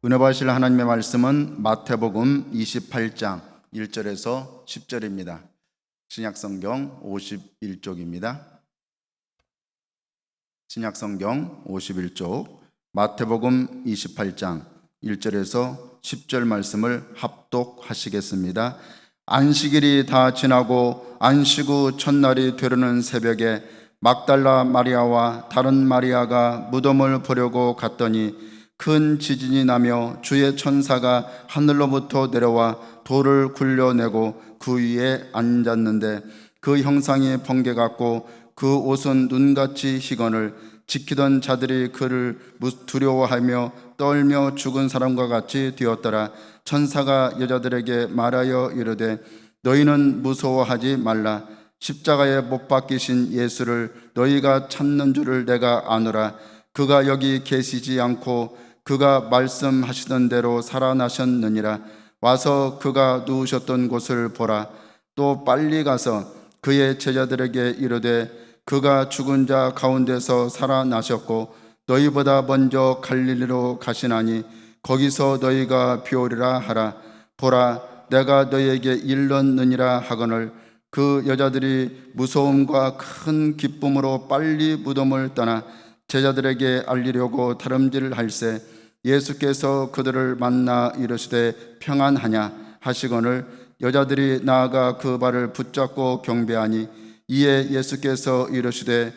은혜 받으실 하나님의 말씀은 마태복음 28장 1절에서 10절입니다. 신약성경 51쪽입니다. 신약성경 51쪽 마태복음 28장 1절에서 10절 말씀을 합독하시겠습니다. 안식일이 다 지나고 안식 후 첫날이 되려는 새벽에 막달라 마리아와 다른 마리아가 무덤을 보려고 갔더니 큰 지진이 나며 주의 천사가 하늘로부터 내려와 돌을 굴려내고 그 위에 앉았는데 그 형상이 번개 같고 그 옷은 눈같이 희건을 지키던 자들이 그를 두려워하며 떨며 죽은 사람과 같이 되었더라. 천사가 여자들에게 말하여 이르되 너희는 무서워하지 말라. 십자가에 못 박히신 예수를 너희가 찾는 줄을 내가 아노라. 그가 여기 계시지 않고 그가 말씀하시던 대로 살아나셨느니라. 와서 그가 누우셨던 곳을 보라. 또 빨리 가서 그의 제자들에게 이르되 그가 죽은 자 가운데서 살아나셨고 너희보다 먼저 갈릴리로 가시나니 거기서 너희가 뵈오리라 하라. 보라, 내가 너희에게 일렀느니라 하거늘 그 여자들이 무서움과 큰 기쁨으로 빨리 무덤을 떠나 제자들에게 알리려고 다름질할세 예수께서 그들을 만나 이르시되 평안하냐 하시거늘 여자들이 나아가 그 발을 붙잡고 경배하니 이에 예수께서 이르시되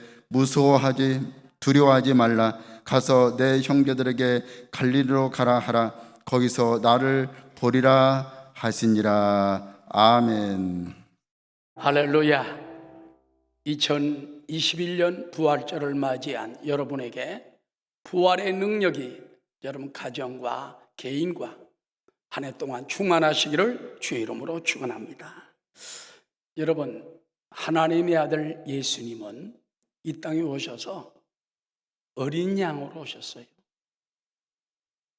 두려워하지 말라. 가서 내 형제들에게 갈릴리로 가라 하라. 거기서 나를 보리라 하시니라. 아멘. 할렐루야. 2021년 부활절을 맞이한 여러분에게 부활의 능력이 여러분 가정과 개인과 한 해 동안 충만하시기를 주의 이름으로 축원합니다. 여러분, 하나님의 아들 예수님은 이 땅에 오셔서 어린 양으로 오셨어요.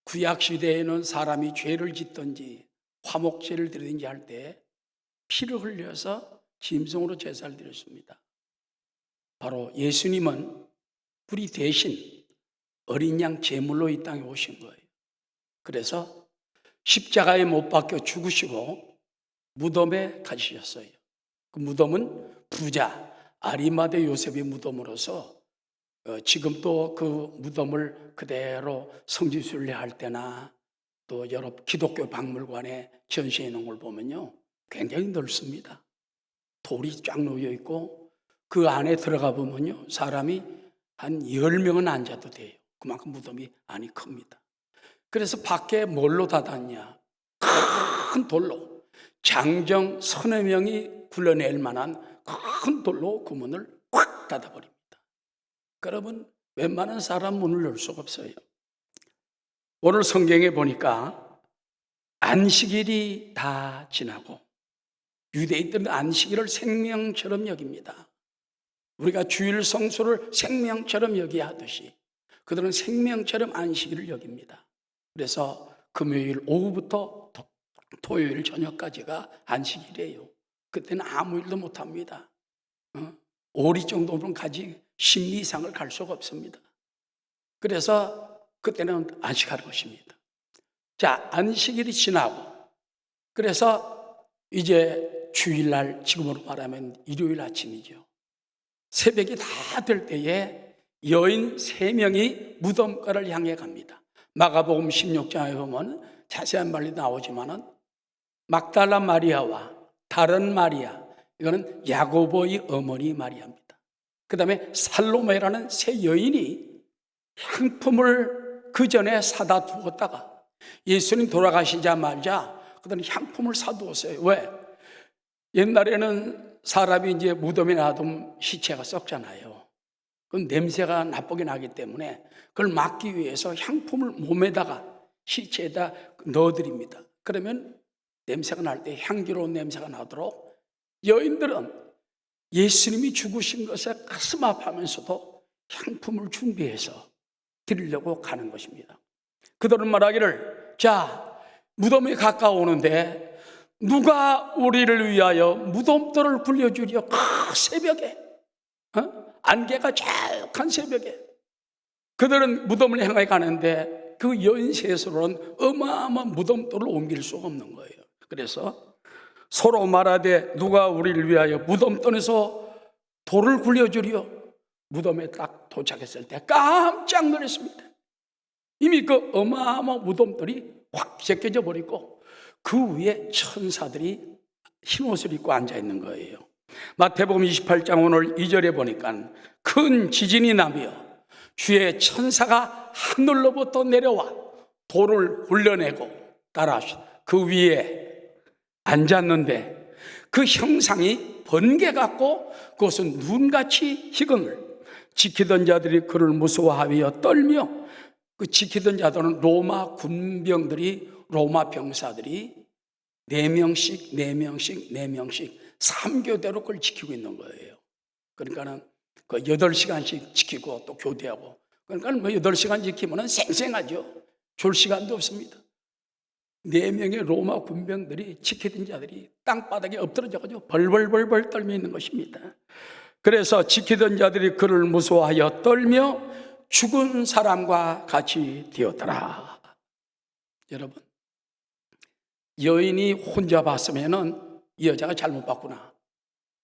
구약 시대에는 사람이 죄를 짓든지 화목제를 드리든지 할 때 피를 흘려서 짐승으로 제사를 드렸습니다. 바로 예수님은 우리 대신 어린 양 제물로 이 땅에 오신 거예요. 그래서 십자가에 못 박혀 죽으시고 무덤에 가시셨어요. 그 무덤은 부자 아리마대 요셉의 무덤으로서 지금 또 그 무덤을 그대로 성지순례할 때나 또 여러 기독교 박물관에 전시해 놓은 걸 보면요, 굉장히 넓습니다. 돌이 쫙 놓여 있고 그 안에 들어가 보면요, 사람이 한 10명은 앉아도 돼요. 그만큼 무덤이 안이 큽니다. 그래서 밖에 뭘로 닫았냐? 큰 돌로 장정 서너 명이 굴러낼 만한 큰 돌로 그 문을 확 닫아버립니다. 그러면 웬만한 사람 문을 열 수가 없어요. 오늘 성경에 보니까 안식일이 다 지나고 유대인들은 안식일을 생명처럼 여깁니다. 우리가 주일 성수를 생명처럼 여기야 하듯이 그들은 생명처럼 안식일을 여깁니다. 그래서 금요일 오후부터 토요일 저녁까지가 안식일이에요. 그때는 아무 일도 못합니다. 오리 정도는 가지 10리 이상을 갈 수가 없습니다. 그래서 그때는 안식할 것입니다. 자, 안식일이 지나고 그래서 이제 주일날, 지금으로 말하면 일요일 아침이죠. 새벽이 다 될 때에 여인 3명이 무덤가를 향해 갑니다. 마가복음 16장에 보면 자세한 말이 나오지만은 막달라 마리아와 다른 마리아, 이거는 야고보의 어머니 마리아입니다. 그 다음에 살로메라는 세 여인이 향품을 그 전에 사다 두었다가 예수님 돌아가시자마자 그들은 향품을 사두었어요. 왜? 옛날에는 사람이 이제 무덤에 놔두면 시체가 썩잖아요. 그 냄새가 나쁘게 나기 때문에 그걸 막기 위해서 향품을 몸에다가 시체에다 넣어드립니다. 그러면 냄새가 날 때 향기로운 냄새가 나도록 여인들은 예수님이 죽으신 것에 가슴 아파하면서도 향품을 준비해서 드리려고 가는 것입니다. 그들은 말하기를, 자, 무덤에 가까우는데 누가 우리를 위하여 무덤돌을 굴려주려? 새벽에, 안개가 자욱한 새벽에 그들은 무덤을 향해 가는데 그 연쇄에서는 어마어마한 무덤돌을 옮길 수가 없는 거예요. 그래서 서로 말하되 누가 우리를 위하여 무덤돌에서 돌을 굴려주리요. 무덤에 딱 도착했을 때 깜짝 놀랐습니다. 이미 그 어마어마한 무덤돌이 확 제껴져 버리고 그 위에 천사들이 흰옷을 입고 앉아 있는 거예요. 마태복음 28장 오늘 2절에 보니까 큰 지진이 나며 주의 천사가 하늘로부터 내려와 돌을 굴려내고 따라하시고 그 위에 앉았는데 그 형상이 번개 같고 그것은 눈같이 희극을 지키던 자들이 그를 무서워하여 떨며 그 지키던 자들은 로마 군병들이 로마 병사들이 4명씩 3교대로 그걸 지키고 있는 거예요. 그러니까는 그 8시간씩 지키고 또 교대하고 그러니까 뭐 8시간 지키면은 생생하죠. 졸 시간도 없습니다. 4명의 로마 군병들이 지키던 자들이 땅바닥에 엎드러져가지고 벌벌벌벌 떨며 있는 것입니다. 그래서 지키던 자들이 그를 무서워하여 떨며 죽은 사람과 같이 되었더라. 여러분, 여인이 혼자 봤으면은 이 여자가 잘못 봤구나.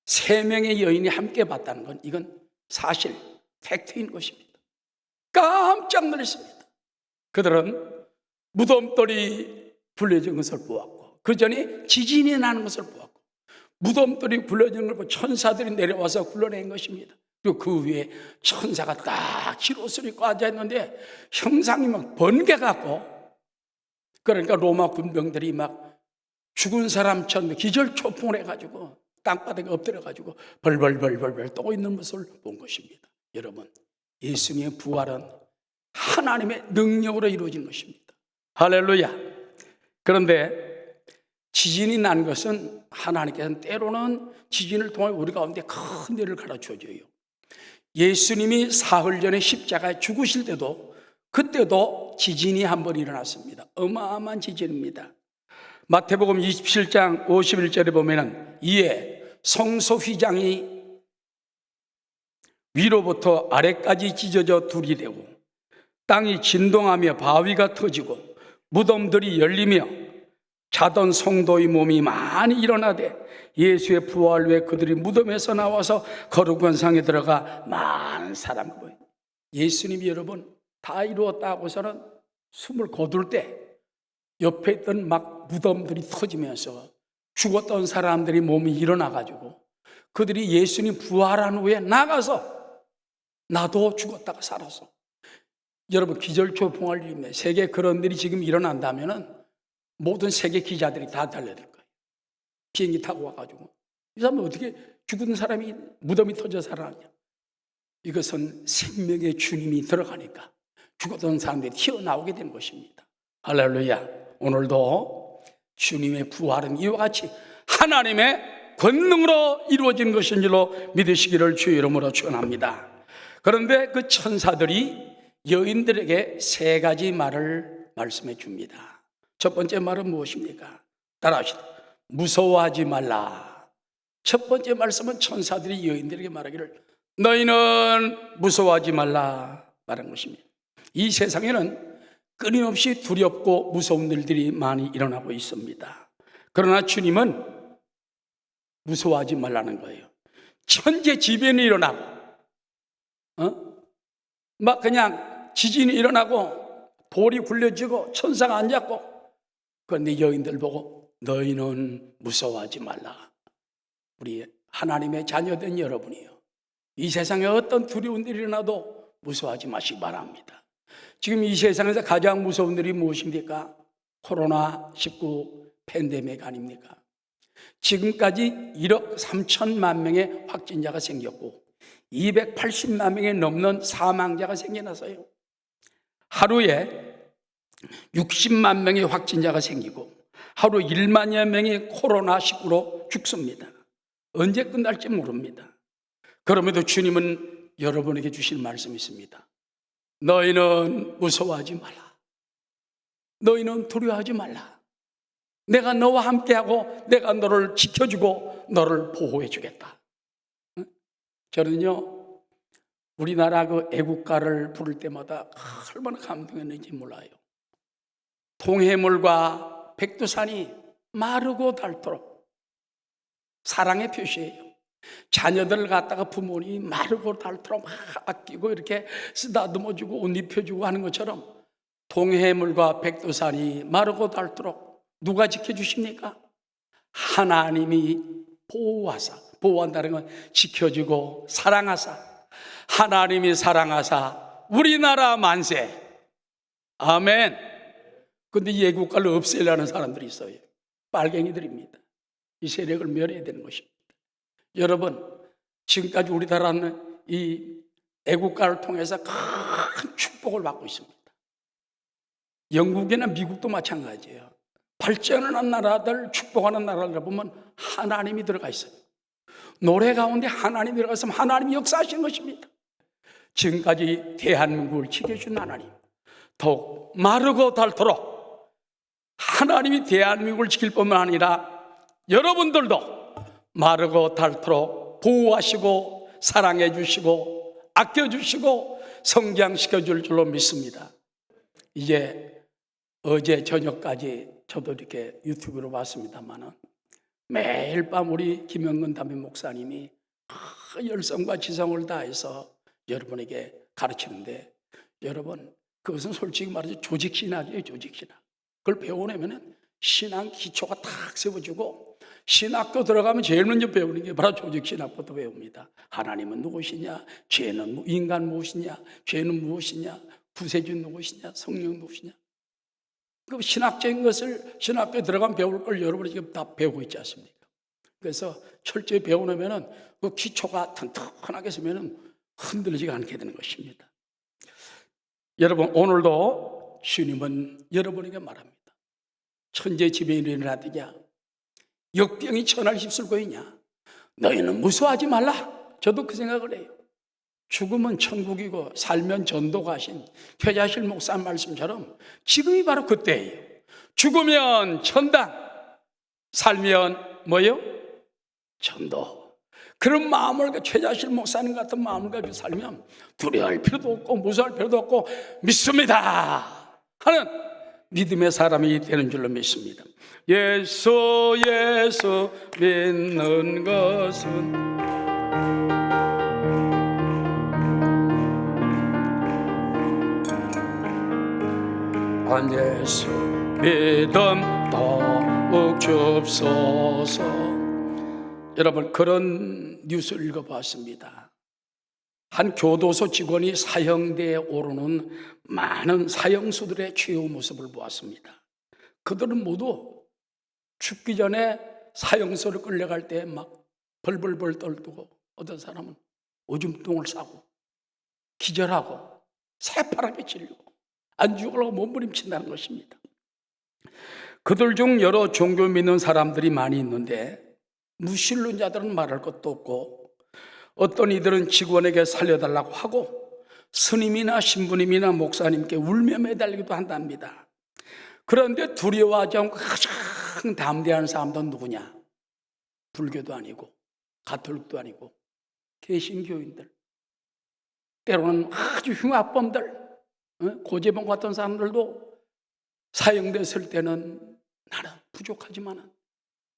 3명의 여인이 함께 봤다는 건 이건 사실, 팩트인 것입니다. 깜짝 놀랐습니다. 그들은 무덤돌이 굴려진 것을 보았고 그 전에 지진이 나는 것을 보았고 무덤돌이 굴려진 걸 보고 천사들이 내려와서 굴러낸 것입니다. 그리고 그 위에 천사가 딱 흰옷을 입고 앉아있는데 형상이 막 번개 같고 그러니까 로마 군병들이 막 죽은 사람처럼 기절초풍을 해가지고 땅바닥에 엎드려가지고 벌벌벌벌벌 떠 있는 모습을 본 것입니다. 여러분, 예수님의 부활은 하나님의 능력으로 이루어진 것입니다. 할렐루야. 그런데 지진이 난 것은 하나님께서는 때로는 지진을 통해 우리 가운데 큰 일을 가르쳐줘요. 예수님이 사흘 전에 십자가에 죽으실 때도 그때도 지진이 한 번 일어났습니다. 어마어마한 지진입니다. 마태복음 27장 51절에 보면은 이에 성소 휘장이 위로부터 아래까지 찢어져 둘이 되고 땅이 진동하며 바위가 터지고 무덤들이 열리며 자던 성도의 몸이 많이 일어나되 예수의 부활 후에 그들이 무덤에서 나와서 거룩한 상에 들어가 많은 사람을 보여요. 예수님이 여러분 다 이루었다 하고서는 숨을 거둘 때 옆에 있던 막 무덤들이 터지면서 죽었던 사람들이 몸이 일어나가지고 그들이 예수님 부활한 후에 나가서 나도 죽었다가 살아서 여러분 기절초풍할 일입니다. 세계에 그런 일이 지금 일어난다면은 모든 세계 기자들이 다 달려들 거예요. 비행기 타고 와가지고 이 사람은 어떻게 죽은 사람이 무덤이 터져 살아나냐. 이것은 생명의 주님이 들어가니까 죽었던 사람들이 튀어나오게 되는 것입니다. 할렐루야. 오늘도 주님의 부활은 이와 같이 하나님의 권능으로 이루어진 것인 줄로 믿으시기를 주의 이름으로 축원합니다. 그런데 그 천사들이 여인들에게 3가지 말을 말씀해 줍니다. 첫 번째 말은 무엇입니까? 따라하시다. 무서워하지 말라. 첫 번째 말씀은 천사들이 여인들에게 말하기를 너희는 무서워하지 말라 말한 것입니다. 이 세상에는 끊임없이 두렵고 무서운 일들이 많이 일어나고 있습니다. 그러나 주님은 무서워하지 말라는 거예요. 천재지변이 일어나고 막 그냥 지진이 일어나고 돌이 굴려지고 천사가 앉았고 그런데 여인들 보고 너희는 무서워하지 말라. 우리 하나님의 자녀된 여러분이요, 이 세상에 어떤 두려운 일이 일어나도 무서워하지 마시기 바랍니다. 지금 이 세상에서 가장 무서운 일이 무엇입니까? 코로나19 팬데믹 아닙니까? 지금까지 1억 3천만 명의 확진자가 생겼고 280만 명이 넘는 사망자가 생겨나서요. 하루에 60만 명의 확진자가 생기고 하루 1만여 명이 코로나19로 죽습니다. 언제 끝날지 모릅니다. 그럼에도 주님은 여러분에게 주신 말씀이 있습니다. 너희는 무서워하지 말라. 너희는 두려워하지 말라. 내가 너와 함께하고 내가 너를 지켜주고 너를 보호해 주겠다. 저는요, 우리나라 그 애국가를 부를 때마다 얼마나 감동했는지 몰라요. 동해물과 백두산이 마르고 닳도록 사랑의 표시예요. 자녀들을 갖다가 부모님이 마르고 닳도록 막 아끼고 이렇게 쓰다듬어주고 옷 입혀주고 하는 것처럼 동해물과 백두산이 마르고 닳도록 누가 지켜주십니까? 하나님이 보호하사, 보호한다는 건 지켜주고 사랑하사, 하나님이 사랑하사 우리나라 만세. 아멘. 근데 이 애국가를 없애려는 사람들이 있어요. 빨갱이들입니다. 이 세력을 멸해야 되는 것입니다. 여러분, 지금까지 우리나라는 이 애국가를 통해서 큰 축복을 받고 있습니다. 영국이나 미국도 마찬가지예요. 발전한 나라들, 축복하는 나라를 보면 하나님이 들어가 있어요. 노래 가운데 하나님이 들어가 있으면 하나님이 역사하시는 것입니다. 지금까지 대한민국을 지켜준 하나님, 더욱 마르고 닳도록 하나님이 대한민국을 지킬 뿐만 아니라 여러분들도 마르고 닳도록 보호하시고 사랑해 주시고 아껴 주시고 성장시켜 줄 줄로 믿습니다. 이제 어제 저녁까지 저도 이렇게 유튜브로 봤습니다만은 매일 밤 우리 김영근 담임 목사님이 열성과 지성을 다해서 여러분에게 가르치는데, 여러분 그것은 솔직히 말해서 조직신학이에요. 조직신학. 그걸 배우려면 신앙 기초가 탁 세워지고, 신학교 들어가면 제일 먼저 배우는 게 바로 조직신학부터 배웁니다. 하나님은 누구시냐, 죄는 인간 무엇이냐, 죄는 무엇이냐, 구세주 누구시냐, 성령 누구시냐. 그 신학적인 것을 신학교에 들어가면 배울 걸 여러분이 지금 다 배우고 있지 않습니까? 그래서 철저히 배우려면 그 기초가 튼튼하게 서면 흔들리지가 않게 되는 것입니다. 여러분, 오늘도 주님은 여러분에게 말합니다. 천재 지배인이 일어나느냐, 역병이 천하를 휩쓸고 있냐, 너희는 무서워하지 말라. 저도 그 생각을 해요. 죽으면 천국이고 살면 전도가 하신 표자실 목사 말씀처럼 지금이 바로 그때예요. 죽으면 천당, 살면 뭐요? 전도. 그런 마음을, 최자실 목사님 같은 마음을 가지고 살면 두려워할 필요도 없고 무서워할 필요도 없고 믿습니다 하는 믿음의 사람이 되는 줄로 믿습니다. 예수 믿는 것은 예수 믿음 더욱 줍소서. 여러분, 그런 뉴스를 읽어봤습니다. 한 교도소 직원이 사형대에 오르는 많은 사형수들의 최후 모습을 보았습니다. 그들은 모두 죽기 전에 사형소를 끌려갈 때 막 벌벌벌 떨고, 어떤 사람은 오줌통을 싸고 기절하고 새파랗게 질리고 안 죽으려고 몸부림친다는 것입니다. 그들 중 여러 종교 믿는 사람들이 많이 있는데 무신론자들은 말할 것도 없고, 어떤 이들은 직원에게 살려달라고 하고 스님이나 신부님이나 목사님께 울며 매달리기도 한답니다. 그런데 두려워하지 않고 가장 담대한 사람들은 누구냐? 불교도 아니고 가톨릭도 아니고 개신교인들, 때로는 아주 흉악범들, 고재봉 같은 사람들도 사형됐을 때는 나는 부족하지만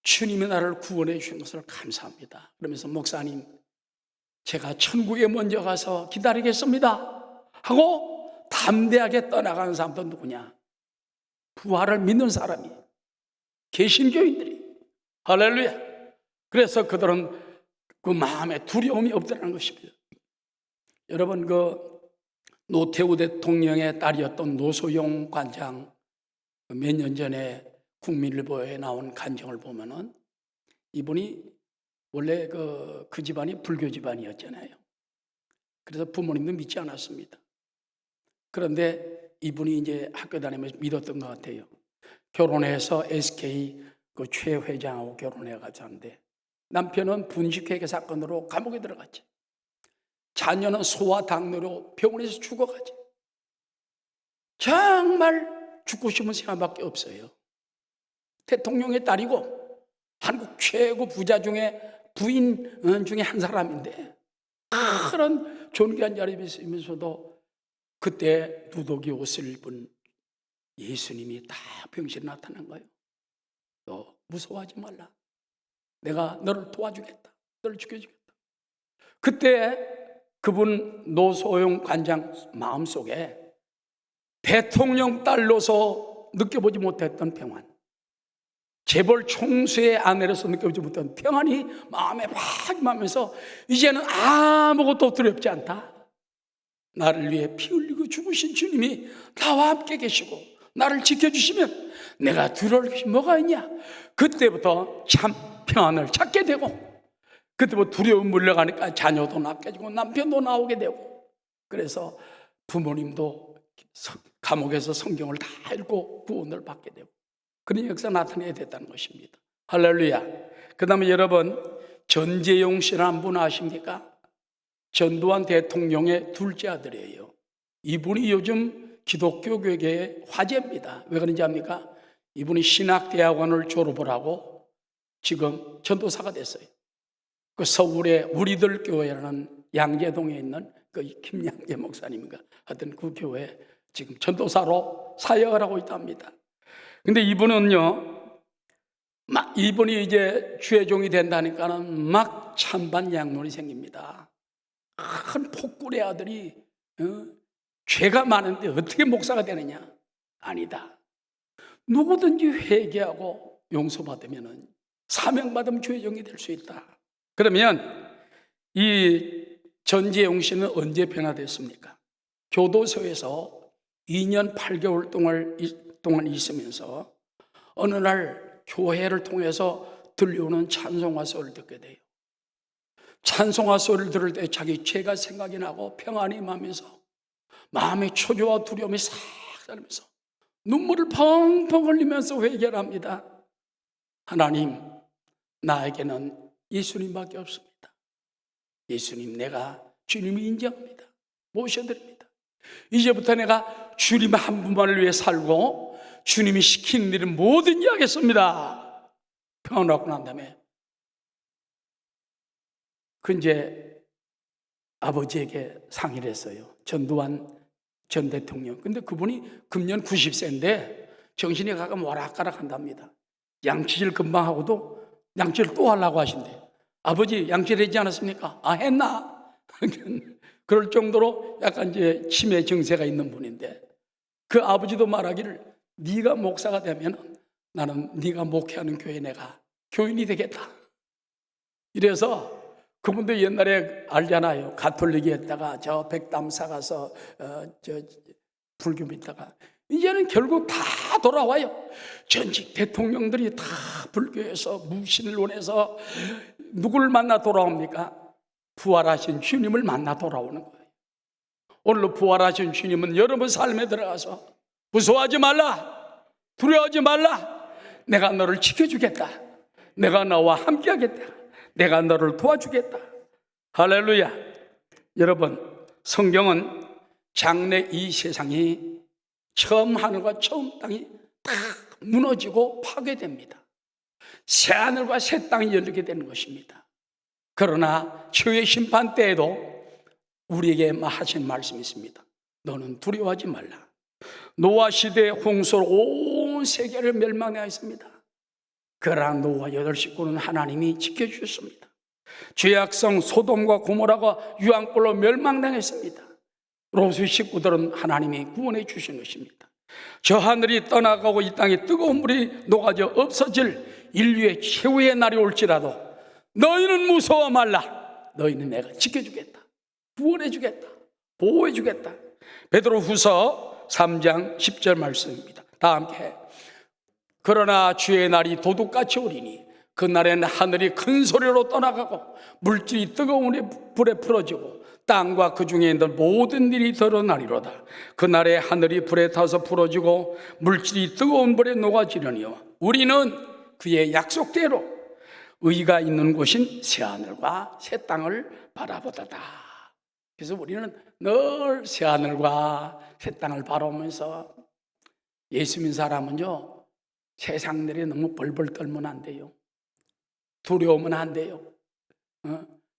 주님이 나를 구원해 주신 것을 감사합니다 그러면서 목사님, 제가 천국에 먼저 가서 기다리겠습니다 하고 담대하게 떠나가는 사람도 누구냐? 부활을 믿는 사람이, 개신교인들이. 할렐루야. 그래서 그들은 그 마음에 두려움이 없다는 것입니다. 여러분, 그 노태우 대통령의 딸이었던 노소용 관장, 몇 년 전에 국민일보에 나온 간증을 보면은 이분이 원래 그 집안이 불교 집안이었잖아요. 그래서 부모님도 믿지 않았습니다. 그런데 이분이 이제 학교 다니면서 믿었던 것 같아요. 결혼해서 SK 그 최 회장하고 결혼해가지고 하는데 남편은 분식회계 사건으로 감옥에 들어갔죠. 자녀는 소아 당뇨로 병원에서 죽어가지. 정말 죽고 싶은 생각밖에 없어요. 대통령의 딸이고 한국 최고 부자 중에 부인 중에 한 사람인데 그런 존귀한 자리에 있으면서도 그때 누더기 옷을 입은 예수님이 다 병실에 나타난 거예요. 너 무서워하지 말라. 내가 너를 도와주겠다. 너를 지켜주겠다. 그때 그분 노소영 관장 마음속에 대통령 딸로서 느껴보지 못했던 평안, 재벌 총수의 아내로서 느껴보지 못했던 평안이 마음에 팍 임하면서 이제는 아무것도 두렵지 않다. 나를 위해 피 흘리고 죽으신 주님이 나와 함께 계시고 나를 지켜주시면 내가 두려울 것이 뭐가 있냐. 그때부터 참 평안을 찾게 되고, 그때부터 두려움 물려가니까 자녀도 낳게 되고 남편도 나오게 되고, 그래서 부모님도 감옥에서 성경을 다 읽고 구원을 받게 되고 그런 역사 나타내야 됐다는 것입니다. 할렐루야. 그 다음에 여러분, 전재용 씨라는 분 아십니까? 전두환 대통령의 둘째 아들이에요. 이분이 요즘 기독교 교계의 화제입니다. 왜 그런지 압니까? 이분이 신학대학원을 졸업을 하고 지금 전도사가 됐어요. 그 서울의 우리들 교회라는 양재동에 있는 그 김양재 목사님인가 하여튼 그 교회 지금 전도사로 사역을 하고 있답니다. 근데 이분은요, 이분이 이제 주의종이 된다니까는 막 찬반 양론이 생깁니다. 큰 폭군의 아들이 죄가 많은데 어떻게 목사가 되느냐? 아니다. 누구든지 회개하고 용서받으면 사명받으면 주의종이 될 수 있다. 그러면 이 전재용 씨는 언제 변화됐습니까? 교도소에서 2년 8개월 동안 있으면서 어느 날 교회를 통해서 들려오는 찬송가 소리를 듣게 돼요. 찬송가 소리를 들을 때 자기 죄가 생각이 나고 평안이 임하면서 마음의 초조와 두려움이 싹 사르면서 눈물을 펑펑 흘리면서 회개를 합니다. 하나님, 나에게는 예수님밖에 없습니다. 예수님, 내가 주님을 인정합니다. 모셔드립니다. 이제부터 내가 주님 한 분만을 위해 살고 주님이 시키는 일은 뭐든지 하겠습니다. 평안하고 난 다음에 그 이제 아버지에게 상의를 했어요. 전두환 전 대통령. 근데 그분이 금년 90세인데 정신이 가끔 와락가락 한답니다. 양치질 금방 하고도 양치를 또 하려고 하신대요. 아버지 양치를 했지 않았습니까? 아, 했나? 그럴 정도로 약간 이제 치매 증세가 있는 분인데 그 아버지도 말하기를 네가 목사가 되면 나는 네가 목회하는 교회에 내가 교인이 되겠다. 이래서 그분도 옛날에 알잖아요. 가톨릭이었다가 저 백담사 가서 저 불교 믿다가 이제는 결국 다 돌아와요. 전직 대통령들이 다 불교에서 무신을 원해서 누구를 만나 돌아옵니까? 부활하신 주님을 만나 돌아오는 거예요. 오늘로 부활하신 주님은 여러분 삶에 들어가서 무서워하지 말라, 두려워하지 말라, 내가 너를 지켜주겠다, 내가 너와 함께하겠다, 내가 너를 도와주겠다. 할렐루야. 여러분, 성경은 장래 이 세상이 처음 하늘과 처음 땅이 다 무너지고 파괴됩니다. 새 하늘과 새 땅이 열리게 되는 것입니다. 그러나 주의 심판 때에도 우리에게 하신 말씀이 있습니다. 너는 두려워하지 말라. 노아 시대의 홍수로 온 세계를 멸망하였습니다. 그러나 노아 8식구는 하나님이 지켜주셨습니다. 죄악성 소돔과 고모라가 유황불로 멸망당했습니다. 롯의 식구들은 하나님이 구원해 주신 것입니다. 저 하늘이 떠나가고 이 땅에 뜨거운 물이 녹아져 없어질 인류의 최후의 날이 올지라도 너희는 무서워 말라. 너희는 내가 지켜주겠다, 구원해주겠다, 보호해주겠다. 베드로후서 3장 10절 말씀입니다. 다 함께. 그러나 주의 날이 도둑같이 오리니 그날에는 하늘이 큰 소리로 떠나가고 물질이 뜨거운 불에 풀어지고 땅과 그 중에 있는 모든 일이 드러나리로다. 그날에 하늘이 불에 타서 풀어지고 물질이 뜨거운 불에 녹아지려니와 우리는 그의 약속대로 의가 있는 곳인 새하늘과 새 땅을 바라보다다. 그래서 우리는 늘 새하늘과 새 땅을 바라보면서 예수 믿는 사람은요, 세상들이 너무 벌벌 떨면 안 돼요. 두려우면 안 돼요.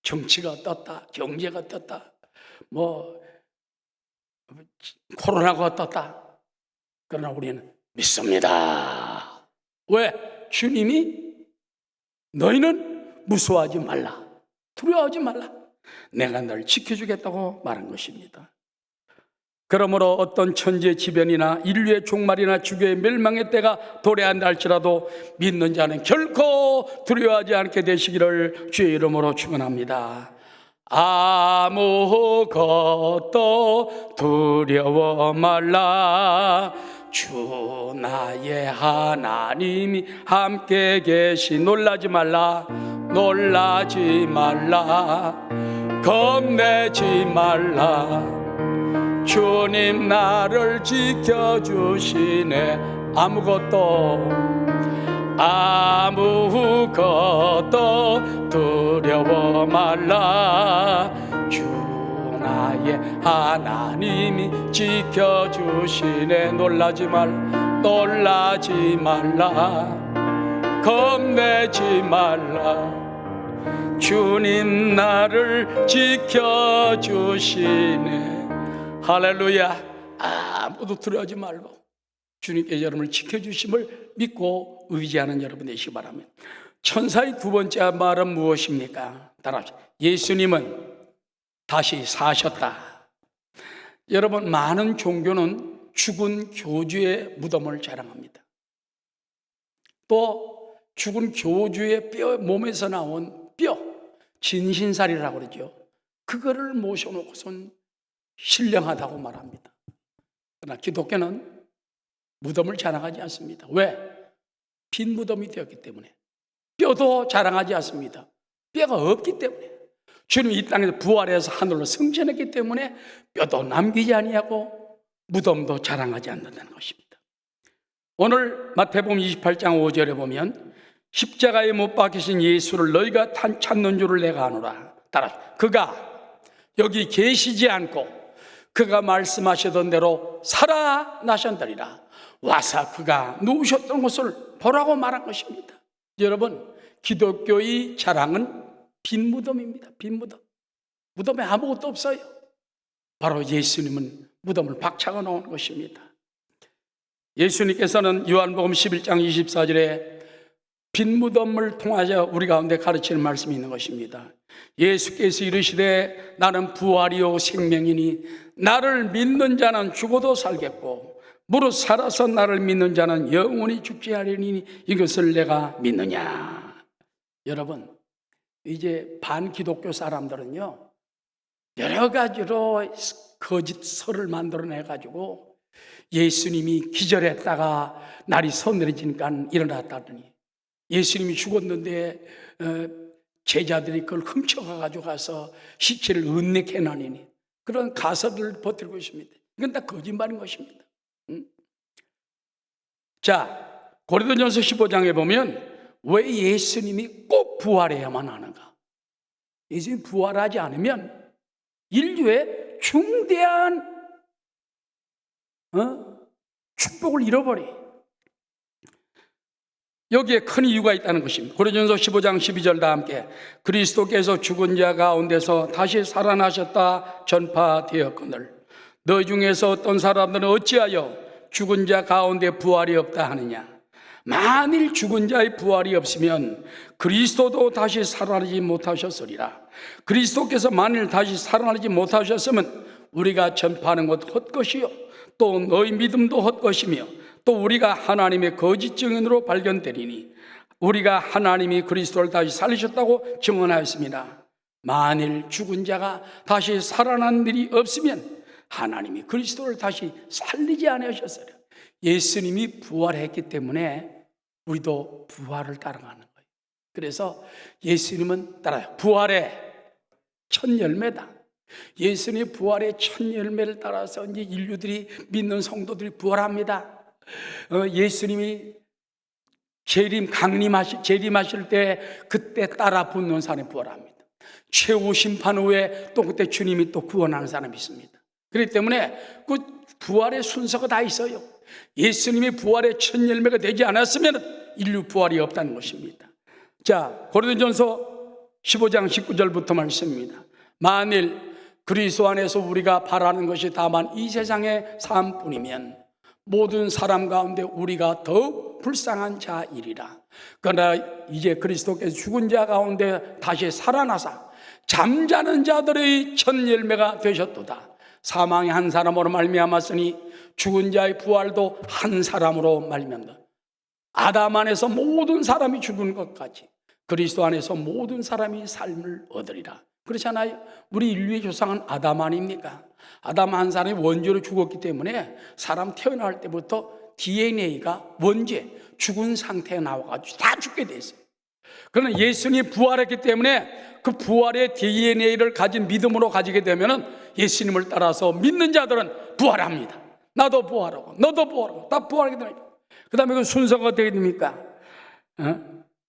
정치가 어떻다, 경제가 어떻다, 뭐 코로나가 어떻다, 그러나 우리는 믿습니다. 왜? 주님이 너희는 무서워하지 말라, 두려워하지 말라, 내가 널 지켜주겠다고 말한 것입니다. 그러므로 어떤 천재지변이나 인류의 종말이나 주교의 멸망의 때가 도래한다 할지라도 믿는 자는 결코 두려워하지 않게 되시기를 주의 이름으로 축원합니다. 아무것도 두려워 말라, 주 나의 하나님이 함께 계시. 놀라지 말라, 놀라지 말라, 겁내지 말라, 주님 나를 지켜주시네. 아무것도 두려워 말라, 주 나의 하나님이 지켜주시네. 놀라지 말라, 놀라지 말라, 겁내지 말라, 주님 나를 지켜주시네. 할렐루야. 아무도 두려워하지 말고 주님께 여러분을 지켜주심을 믿고 의지하는 여러분 되시기 바랍니다. 천사의 두 번째 말은 무엇입니까? 따라합시다. 예수님은 다시 사셨다. 여러분, 많은 종교는 죽은 교주의 무덤을 자랑합니다. 또 죽은 교주의 뼈, 몸에서 나온 뼈, 진신살이라고 그러죠. 그거를 모셔놓고선 신령하다고 말합니다. 그러나 기독교는 무덤을 자랑하지 않습니다. 왜? 빈 무덤이 되었기 때문에. 뼈도 자랑하지 않습니다. 뼈가 없기 때문에. 주님이 이 땅에서 부활해서 하늘로 승천했기 때문에 뼈도 남기지 아니하고 무덤도 자랑하지 않는다는 것입니다. 오늘 마태복음 28장 5절에 보면 십자가에 못 박히신 예수를 너희가 찾는 줄을 내가 아노라. 따라, 그가 여기 계시지 않고 그가 말씀하시던 대로 살아나셨더니라. 와서 그가 누우셨던 곳을 보라고 말한 것입니다. 여러분, 기독교의 자랑은 빈 무덤입니다. 빈 무덤. 무덤에 아무것도 없어요. 바로 예수님은 무덤을 박차고 나온 것입니다. 예수님께서는 요한복음 11장 24절에 빈 무덤을 통하여 우리 가운데 가르치는 말씀이 있는 것입니다. 예수께서 이르시되 나는 부활이요 생명이니 나를 믿는 자는 죽어도 살겠고 무릇 살아서 나를 믿는 자는 영원히 죽지 않으리니 이것을 내가 믿느냐. 여러분, 이제 반기독교 사람들은요, 여러 가지로 거짓 설을 만들어내가지고 예수님이 기절했다가 날이 서늘해지니까 일어났다더니 예수님이 죽었는데 제자들이 그걸 훔쳐가가지고 가서 시체를 은닉해나니니 그런 가설을 버티고 있습니다. 이건 다 거짓말인 것입니다. 자, 고린도전서 15장에 보면 왜 예수님이 꼭 부활해야만 하는가? 예수님이 부활하지 않으면 인류의 중대한 축복을 잃어버려. 여기에 큰 이유가 있다는 것입니다. 고린도전서 15장 12절 다 함께 그리스도께서 죽은 자 가운데서 다시 살아나셨다 전파되었거늘 너희 중에서 어떤 사람들은 어찌하여 죽은 자 가운데 부활이 없다 하느냐. 만일 죽은 자의 부활이 없으면 그리스도도 다시 살아나지 못하셨으리라. 그리스도께서 만일 다시 살아나지 못하셨으면 우리가 전파하는 것도 헛것이요 또 너희 믿음도 헛것이며 또 우리가 하나님의 거짓 증인으로 발견되리니 우리가 하나님이 그리스도를 다시 살리셨다고 증언하였습니다. 만일 죽은 자가 다시 살아난 일이 없으면 하나님이 그리스도를 다시 살리지 않으셨어요. 예수님이 부활했기 때문에 우리도 부활을 따라가는 거예요. 그래서 예수님은 따라요. 부활의 첫 열매다. 예수님의 부활의 첫 열매를 따라서 이제 인류들이 믿는 성도들이 부활합니다. 예수님이 재림하실 때 그때 따라 붙는 사람이 부활합니다. 최후 심판 후에 또 그때 주님이 또 구원하는 사람이 있습니다. 그렇기 때문에 그 부활의 순서가 다 있어요. 예수님이 부활의 첫 열매가 되지 않았으면 인류 부활이 없다는 것입니다. 자, 고린도전서 15장 19절부터 말씀입니다. 만일 그리스도 안에서 우리가 바라는 것이 다만 이 세상의 삶뿐이면 모든 사람 가운데 우리가 더욱 불쌍한 자이리라. 그러나 이제 그리스도께서 죽은 자 가운데 다시 살아나사 잠자는 자들의 첫 열매가 되셨도다. 사망이 한 사람으로 말미암았으니 죽은 자의 부활도 한 사람으로 말미암다. 아담 안에서 모든 사람이 죽은 것까지 그리스도 안에서 모든 사람이 삶을 얻으리라. 그렇잖아요. 우리 인류의 조상은 아담 아닙니까? 아담 한 사람이 원죄로 죽었기 때문에 사람 태어날 때부터 DNA가 원죄, 죽은 상태에 나와가지고 다 죽게 돼 있어요. 그러나 예수님이 부활했기 때문에 그 부활의 DNA를 가진 믿음으로 가지게 되면 예수님을 따라서 믿는 자들은 부활합니다. 나도 부활하고 너도 부활하고 다 부활하게 됩니다. 그 다음에 그 순서가 어떻게 됩니까?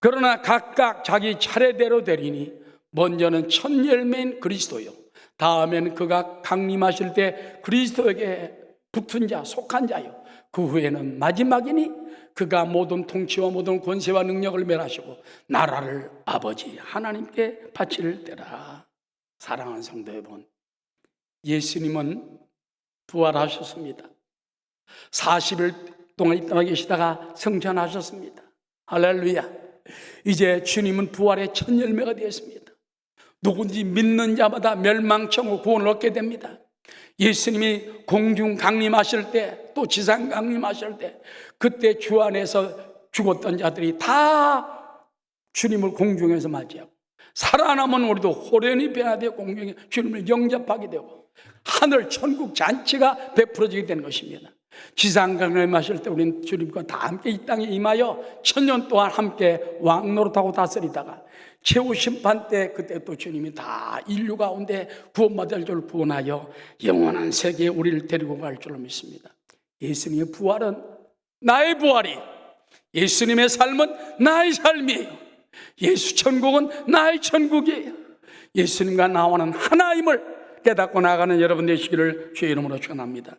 그러나 각각 자기 차례대로 되리니 먼저는 첫 열매인 그리스도요, 다음에는 그가 강림하실 때 그리스도에게 붙은 자, 속한 자요, 그 후에는 마지막이니 그가 모든 통치와 모든 권세와 능력을 멸하시고 나라를 아버지 하나님께 바칠 때라. 사랑하는 성도 여러분, 예수님은 부활하셨습니다. 40일 동안 이 땅에 계시다가 승천하셨습니다. 할렐루야. 이제 주님은 부활의 첫 열매가 되었습니다. 누군지 믿는 자마다 멸망청후 구원을 얻게 됩니다. 예수님이 공중 강림하실 때, 또 지상 강림하실 때, 그때 주 안에서 죽었던 자들이 다 주님을 공중에서 맞이하고, 살아남은 우리도 호련히 변화되어 공중에 주님을 영접하게 되고 하늘 천국 잔치가 베풀어지게 되는 것입니다. 지상 강림하실 때 우리는 주님과 다 함께 이 땅에 임하여 천년 동안 함께 왕노릇하고 다스리다가 최후 심판 때, 그때 또 주님이 다 인류 가운데 구원받을 줄 구원하여 영원한 세계에 우리를 데리고 갈 줄로 믿습니다. 예수님의 부활은 나의 부활이, 예수님의 삶은 나의 삶이에요. 예수 천국은 나의 천국이에요. 예수님과 나와는 하나임을 깨닫고 나가는 여러분 되시기를 주의 이름으로 축원합니다.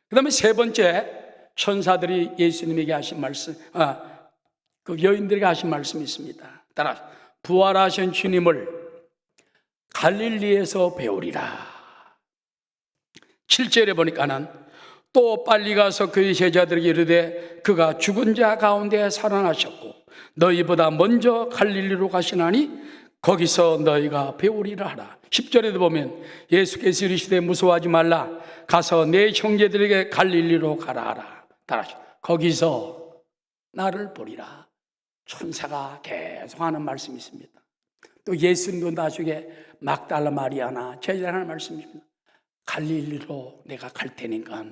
그 다음에 세 번째, 천사들이 예수님에게 하신 말씀, 그 여인들에게 하신 말씀이 있습니다. 따라 부활하신 주님을 갈릴리에서 배우리라. 7절에 보니까는 또 빨리 가서 그의 제자들에게 이르되 그가 죽은 자 가운데 살아나셨고 너희보다 먼저 갈릴리로 가시나니 거기서 너희가 배우리라 하라. 10절에도 보면 예수께서 이르시되 무서워하지 말라, 가서 내 형제들에게 갈릴리로 가라 하라. 따라서 거기서 나를 보리라. 천사가 계속하는 말씀이 있습니다. 또 예수님도 나중에 막달라 마리아나 제자라는 말씀이 있습니다. 갈릴리로 내가 갈 테니까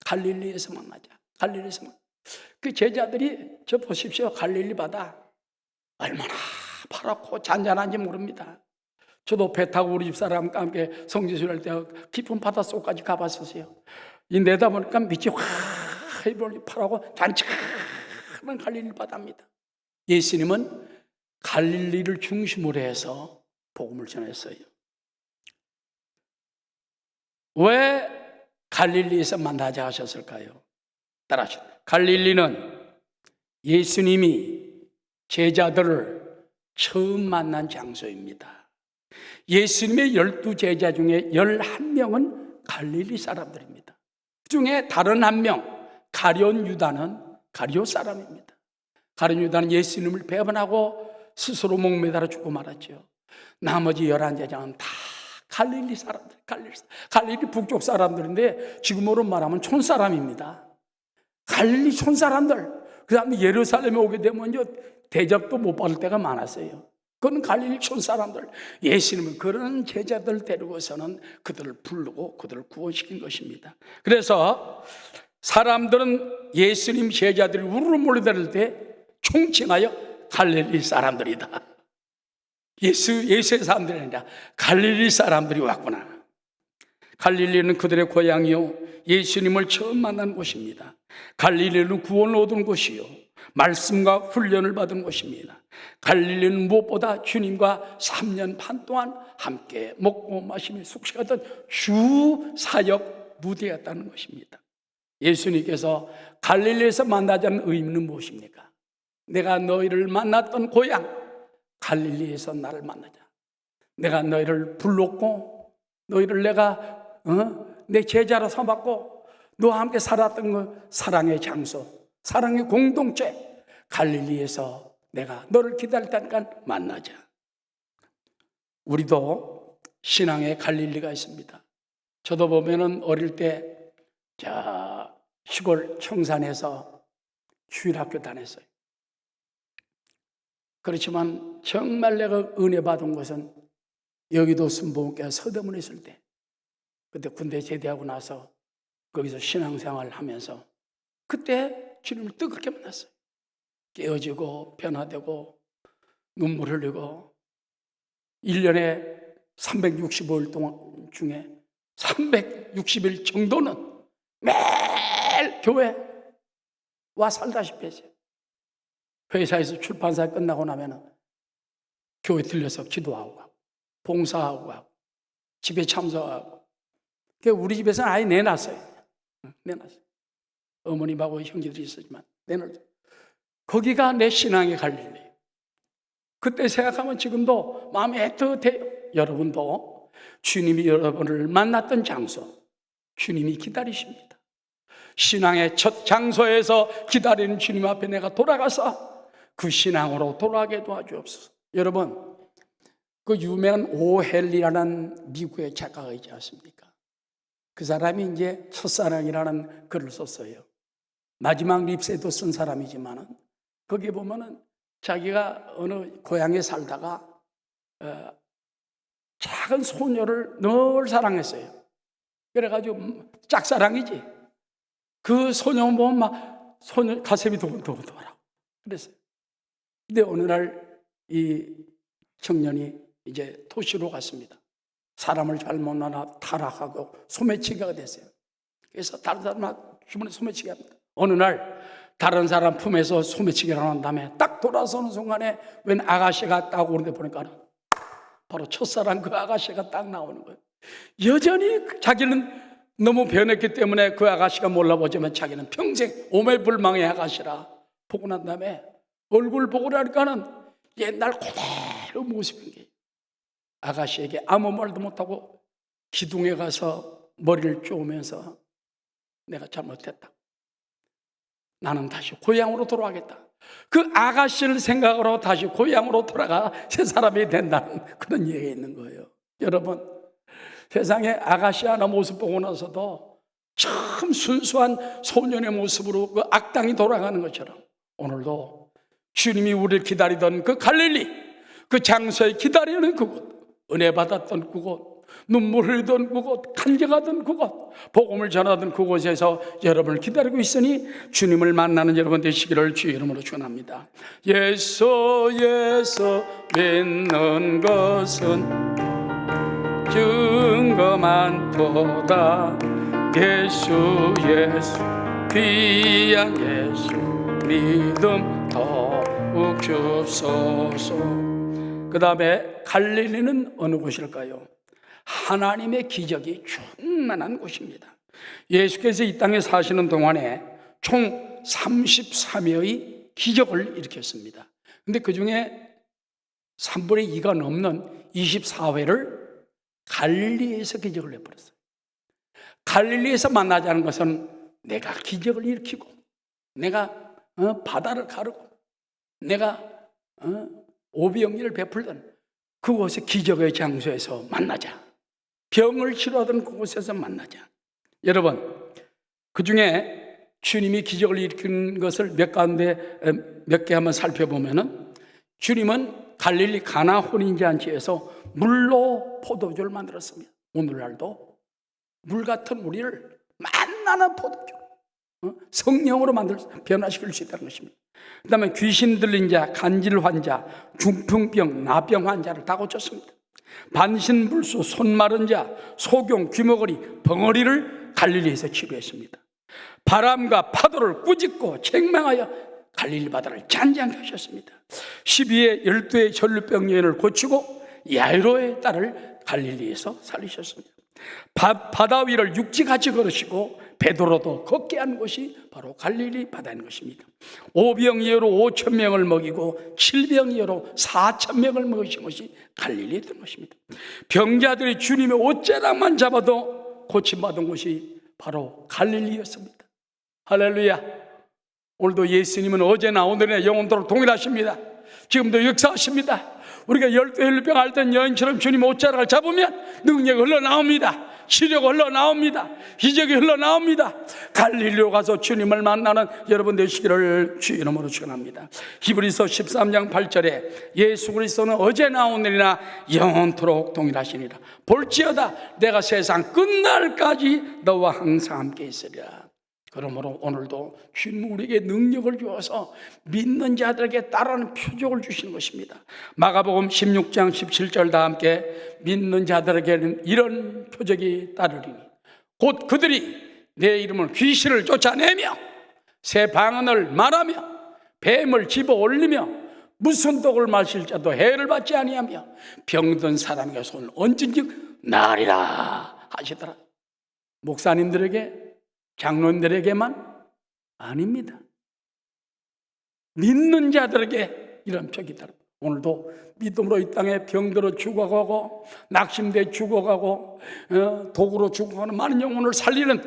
갈릴리에서 만나자. 갈릴리에서 만나자. 그 제자들이 저 보십시오, 갈릴리 바다 얼마나 파랗고 잔잔한지 모릅니다. 저도 배 타고 우리 집사람과 함께 성지순례 할 때 깊은 바닷속까지 가봤었어요. 이 내다보니까 밑이 화이벌리 파랗고 잔잔한 갈릴리 바다입니다. 예수님은 갈릴리를 중심으로 해서 복음을 전했어요. 왜 갈릴리에서 만나자 하셨을까요? 따라하시죠. 갈릴리는 예수님이 제자들을 처음 만난 장소입니다. 예수님의 12제자 중에 11명은 갈릴리 사람들입니다. 그 중에 다른 한 명, 가룟 유다는 가룟 사람입니다. 가룟 유다는 예수님을 배반하고 스스로 목매달아 죽고 말았죠. 나머지 11제자는 다 갈릴리 사람들, 갈릴리 북쪽 사람들인데 지금으로 말하면 촌사람입니다. 갈릴리 촌사람들. 그 다음에 예루살렘에 오게 되면 대접도 못 받을 때가 많았어요. 그건 갈릴리 촌사람들. 예수님은 그런 제자들 데리고서는 그들을 부르고 그들을 구원시킨 것입니다. 그래서 사람들은 예수님 제자들이 우르르 몰려들 때 총칭하여 갈릴리 사람들이다. 예수의 사람들이 아니라 갈릴리 사람들이 왔구나. 갈릴리는 그들의 고향이요, 예수님을 처음 만난 곳입니다. 갈릴리는 구원을 얻은 곳이요, 말씀과 훈련을 받은 곳입니다. 갈릴리는 무엇보다 주님과 3년 반 동안 함께 먹고 마시며 숙식하던 주 사역 무대였다는 것입니다. 예수님께서 갈릴리에서 만나자는 의미는 무엇입니까? 내가 너희를 만났던 고향 갈릴리에서 나를 만나자. 내가 너희를 불렀고 너희를 내가 내 제자로 삼았고 너와 함께 살았던 그 사랑의 장소, 사랑의 공동체 갈릴리에서 내가 너를 기다릴 테니까 만나자. 우리도 신앙의 갈릴리가 있습니다. 저도 보면은 어릴 때 저 시골 청산에서 주일학교 다녔어요. 그렇지만 정말 내가 은혜 받은 것은 여기도 순복음교회 서대문에 있을 때, 그때 군대 제대하고 나서 거기서 신앙생활을 하면서 그때 주님을 뜨겁게 만났어요. 깨어지고 변화되고 눈물 흘리고 1년에 365일 동안 중에 360일 정도는 매일 교회 와 살다시피 했어요. 회사에서 출판사 끝나고 나면 교회 들려서 기도하고 가고 봉사하고 가고 집에 참석하고. 우리 집에서는 아예 내놨어요. 내놨어요. 어머님하고 형제들이 있었지만 내놨어요. 거기가 내 신앙의 갈릴리. 그때 생각하면 지금도 마음이 애틋해요. 여러분도 주님이 여러분을 만났던 장소, 주님이 기다리십니다. 신앙의 첫 장소에서 기다리는 주님 앞에 내가 돌아가서 그 신앙으로 돌아가게 도와주옵소서. 여러분, 그 유명한 오헬리라는 미국의 작가가 있지 않습니까? 그 사람이 이제 첫사랑이라는 글을 썼어요. 마지막 립세도 쓴 사람이지만은 거기에 보면은 자기가 어느 고향에 살다가 작은 소녀를 늘 사랑했어요. 그래가지고 짝사랑이지. 그 소녀 보면 막 소녀 가슴이 두근두근하고 그랬어요. 근데 어느 날 이 청년이 이제 도시로 갔습니다. 사람을 잘못 만나 타락하고 소매치기가 됐어요. 그래서 다른 사람한테 주변에 소매치기 합니다. 어느 날 다른 사람 품에서 소매치기를 한 다음에 딱 돌아서는 순간에 웬 아가씨가 딱 오는데 보니까 바로 첫사랑 그 아가씨가 딱 나오는 거예요. 여전히 자기는 너무 변했기 때문에 그 아가씨가 몰라보지만 자기는 평생 오매불망의 아가씨라 보고 난 다음에 얼굴 보고 나니까는 옛날 그대로 모습인 게 아가씨에게 아무 말도 못하고 기둥에 가서 머리를 쪼으면서 내가 잘못했다. 나는 다시 고향으로 돌아가겠다. 그 아가씨를 생각으로 다시 고향으로 돌아가 새 사람이 된다는 그런 얘기가 있는 거예요. 여러분, 세상에 아가씨 하나 모습 보고 나서도 참 순수한 소년의 모습으로 그 악당이 돌아가는 것처럼 오늘도 주님이 우리를 기다리던 그 갈릴리, 그 장소에 기다리는 그곳, 은혜 받았던 그곳, 눈물 흘리던 그곳, 간증하던 그곳, 복음을 전하던 그곳에서 여러분을 기다리고 있으니 주님을 만나는 여러분 되시기를 주의 이름으로 축원합니다. 예수 믿는 것은 증거만 보다. 예수 귀한 예수 믿음 더욱 주소서. 그 다음에 갈릴리는 어느 곳일까요? 하나님의 기적이 충만한 곳입니다. 예수께서 이 땅에 사시는 동안에 총 33회의 기적을 일으켰습니다. 근데 그 중에 3분의 2가 넘는 24회를 갈릴리에서 기적을 내버렸어요. 갈릴리에서 만나자는 것은 내가 기적을 일으키고 내가 바다를 가르고 내가 오병이를 베풀던 그곳의 기적의 장소에서 만나자. 병을 치료하던 그곳에서 만나자. 여러분, 그 중에 주님이 기적을 일으킨 것을 몇 개 한번 살펴보면은 주님은 갈릴리 가나 혼인잔치에서 물로 포도주를 만들었습니다. 오늘날도 물 같은 우리를 만나는 포도주, 성령으로 변화시킬 수 있다는 것입니다. 그 다음에 귀신 들린 자, 간질 환자, 중풍병, 나병 환자를 다 고쳤습니다. 반신불수, 손 마른 자, 소경, 귀머거리, 벙어리를 갈릴리에서 치료했습니다. 바람과 파도를 꾸짖고 책망하여 갈릴리 바다를 잔잔케 하셨습니다. 12의 12의 전류병 여인을 고치고 야이로의 딸을 갈릴리에서 살리셨습니다. 바다 위를 육지같이 걸으시고 베드로도 걷게 한 곳이 바로 갈릴리 바다인 것입니다. 5병이어로 5,000명을 먹이고 7병이어로 4,000명을 먹이신 것이 갈릴리였던 것입니다. 병자들이 주님의 옷자락만 잡아도 고침받은 곳이 바로 갈릴리였습니다. 할렐루야. 오늘도 예수님은 어제나 오늘이나 영원토록 동일하십니다. 지금도 역사하십니다. 우리가 열두 혈병 앓던 여인처럼 주님 옷자락을 잡으면 능력이 흘러나옵니다. 치료가 흘러나옵니다. 기적이 흘러나옵니다. 갈릴리로 가서 주님을 만나는 여러분 되시기를 주 이름으로 축원합니다. 히브리서 13장 8절에 예수 그리스도는 어제나 오늘이나 영원토록 동일하시니라. 볼지어다 내가 세상 끝날까지 너와 항상 함께 있으리라. 그러므로 오늘도 주님 우리에게 능력을 주어서 믿는 자들에게 따르는 표적을 주시는 것입니다. 마가복음 16장 17절 다 함께 믿는 자들에게는 이런 표적이 따르리니 곧 그들이 내 이름으로 귀신을 쫓아내며 새 방언을 말하며 뱀을 집어 올리며 무슨 독을 마실 자도 해를 받지 아니하며 병든 사람에게 손을 얹은즉 나으리라 하시더라. 목사님들에게 장로님들에게만 아닙니다. 믿는 자들에게 이런 표적이 따라. 오늘도 믿음으로 이 땅에 병들어 죽어가고 낙심돼 죽어가고 독으로 죽어가는 많은 영혼을 살리는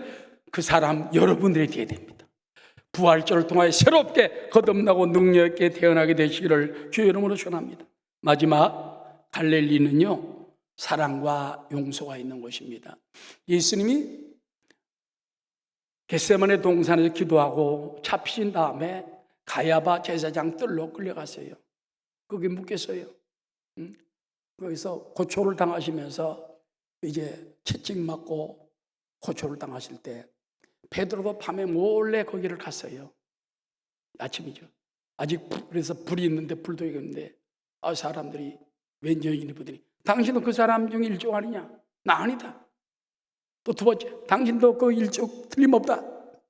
그 사람 여러분들이 되어야 됩니다. 부활절을 통하여 새롭게 거듭나고 능력 있게 태어나게 되시기를 주의 이름으로 축원합니다. 마지막 갈릴리는요 사랑과 용서가 있는 곳입니다. 예수님이 겟세마네 동산에서 기도하고 잡히신 다음에 가야바 제사장 뜰로 끌려갔어요. 거기 묵겠어요. 거기서 고초를 당하시면서 이제 채찍 맞고 고초를 당하실 때 베드로도 밤에 몰래 거기를 갔어요. 아침이죠. 아직 그래서 불이 있는데 불도 있는데 사람들이 웬 여인이 보더니 당신도 그 사람 중 일종 아니냐? 나 아니다. 또 두 번째, 당신도 그 일족 틀림없다.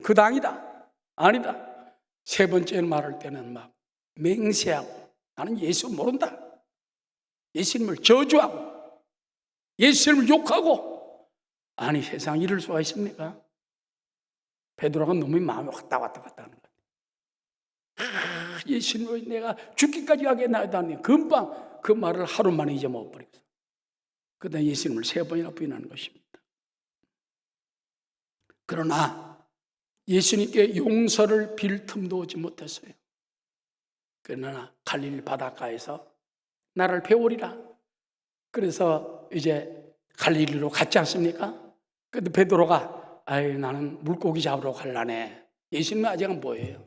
그 당이다. 아니다. 세 번째는 말할 때는 막 맹세하고 나는 예수 모른다. 예수님을 저주하고 예수님을 욕하고 아니 세상 이럴 수가 있습니까? 베드로가 너무 마음이 왔다 갔다 하는 거예요. 예수님을 내가 죽기까지 하겠나이다. 금방 그 말을 하루 만에 잊어먹어버렸어. 그다음에 예수님을 세 번이나 부인하는 것입니다. 그러나 예수님께 용서를 빌 틈도 오지 못했어요. 그러나 갈릴리 바닷가에서 나를 배우리라. 그래서 이제 갈릴리로 갔지 않습니까? 근데 베드로가 나는 물고기 잡으러 갈라네. 예수님은 아직은 뭐예요?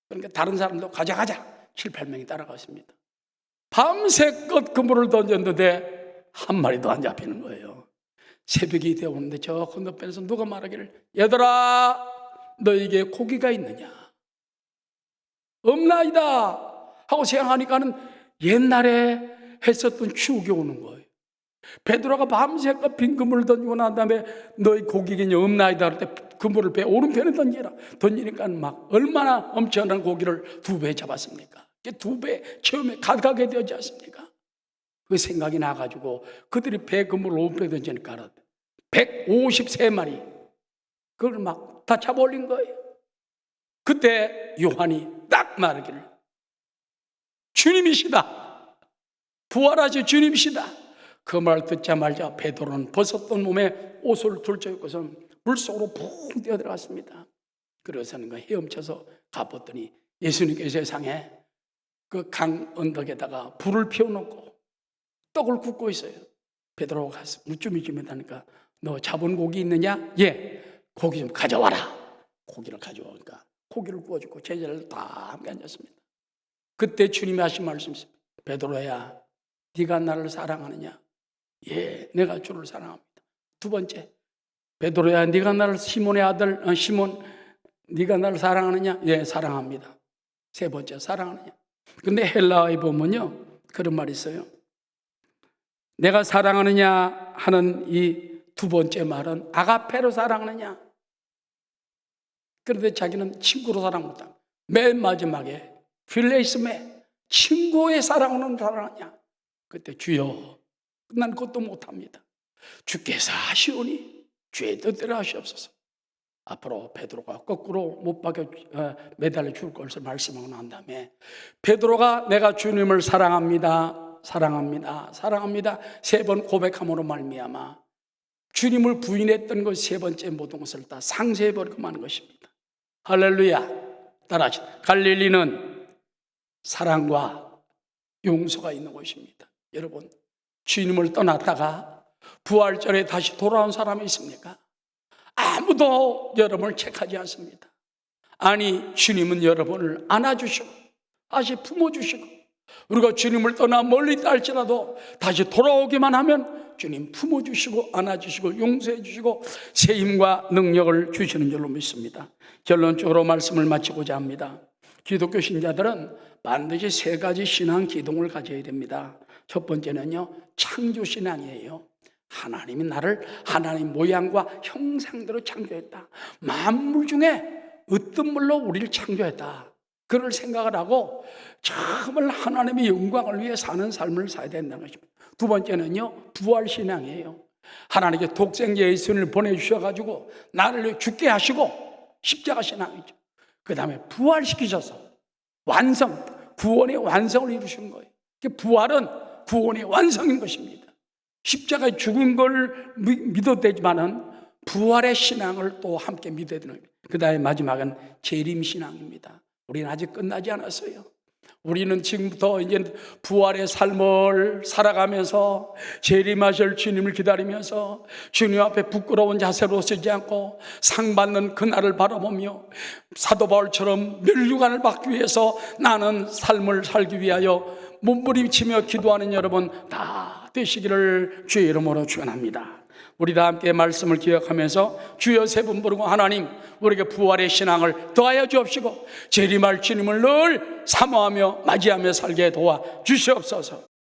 그러니까 다른 사람도 가자 7, 8명이 따라갔습니다. 밤새껏 그물을 던졌는데 한 마리도 안 잡히는 거예요. 새벽이 되었는데 저 건너편에서 누가 말하기를 얘들아 너에게 고기가 있느냐? 없나이다 하고 생각하니까는 옛날에 했었던 추억이 오는 거예요. 베드로가 밤새껏 빈 그물을 던지고 난 다음에 너희 고기가 없나이다 할 때 그물을 배 오른편에 던지니까 막 얼마나 엄청난 고기를 2배 잡았습니까? 2배 처음에 가득하게 되었지 않습니까? 그 생각이 나가지고 그들이 배 그물을 오른편에 던지니까 153마리 그걸 막 다 잡아 올린 거예요. 그때 요한이 딱 말하기를 주님이시다. 부활하신 주님이시다. 그 말 듣자마자 베드로는 벗었던 몸에 옷을 둘러입고서 물속으로 푹 뛰어들어갔습니다. 그래서는 그 헤엄쳐서 가봤더니 예수님께서 세상에 그 강 언덕에다가 불을 피워놓고 떡을 굽고 있어요. 베드로가 가서 무쭈미쭈미하니까 너 잡은 고기 있느냐? 예. 고기 좀 가져와라. 고기를 가져오니까 고기를 구워주고 제자를 다 함께 앉았습니다. 그때 주님이 하신 말씀이 있습니다. 베드로야 네가 나를 사랑하느냐? 예, 내가 주를 사랑합니다. 두 번째, 베드로야 네가 나를 시몬의 아들 시몬 네가 나를 사랑하느냐? 예, 사랑합니다. 세 번째, 사랑하느냐? 근데 헬라어에 보면요 그런 말이 있어요. 내가 사랑하느냐 하는 이 두 번째 말은 아가페로 사랑하느냐. 그런데 자기는 친구로 사랑한다. 맨 마지막에 필레이스메 친구의 사랑으로는 사랑하냐. 그때 주여 난 그것도 못합니다. 주께서 하시오니 주의 뜻대로 하시옵소서. 앞으로 베드로가 거꾸로 못 박혀 매달려 죽을 것을 말씀하고 난 다음에 베드로가 내가 주님을 사랑합니다. 사랑합니다. 사랑합니다. 3번 고백함으로 말미암아 주님을 부인했던 것 세 번째 모든 것을 다 상쇄해버리고 마는 것입니다. 할렐루야. 따라하시. 갈릴리는 사랑과 용서가 있는 곳입니다. 여러분, 주님을 떠났다가 부활절에 다시 돌아온 사람이 있습니까? 아무도 여러분을 책하지 않습니다. 아니, 주님은 여러분을 안아주시고 다시 품어주시고, 우리가 주님을 떠나 멀리 있다 할지라도 다시 돌아오기만 하면 주님 품어주시고 안아주시고 용서해주시고 새 힘과 능력을 주시는 줄로 믿습니다. 결론적으로 말씀을 마치고자 합니다. 기독교 신자들은 반드시 세 가지 신앙 기둥을 가져야 됩니다. 첫 번째는요, 창조신앙이에요. 하나님이 나를 하나님 모양과 형상대로 창조했다. 만물 중에 으뜸물로 우리를 창조했다. 그를 생각을 하고 정말 하나님의 영광을 위해 사는 삶을 살아야 된다는 것입니다. 두 번째는요, 부활신앙이에요. 하나님께 독생 예수를 보내주셔가지고 나를 위해 죽게 하시고 십자가 신앙이죠. 그 다음에 부활시키셔서 완성, 구원의 완성을 이루신 거예요. 부활은 구원의 완성인 것입니다. 십자가에 죽은 걸 믿어도 되지만은 부활의 신앙을 또 함께 믿어야 되는 거예요. 그 다음에 마지막은 재림신앙입니다. 우리는 아직 끝나지 않았어요. 우리는 지금부터 이제 부활의 삶을 살아가면서 재림하실 주님을 기다리면서 주님 앞에 부끄러운 자세로 서지 않고 상 받는 그날을 바라보며 사도 바울처럼 멸류관을 받기 위해서 나는 삶을 살기 위하여 몸부림치며 기도하는 여러분 다 되시기를 주의 이름으로 축원합니다. 우리 다 함께 말씀을 기억하면서 주여 세 분 부르고, 하나님 우리에게 부활의 신앙을 더하여 주옵시고 재림할 주님을 늘 사모하며 맞이하며 살게 도와 주시옵소서.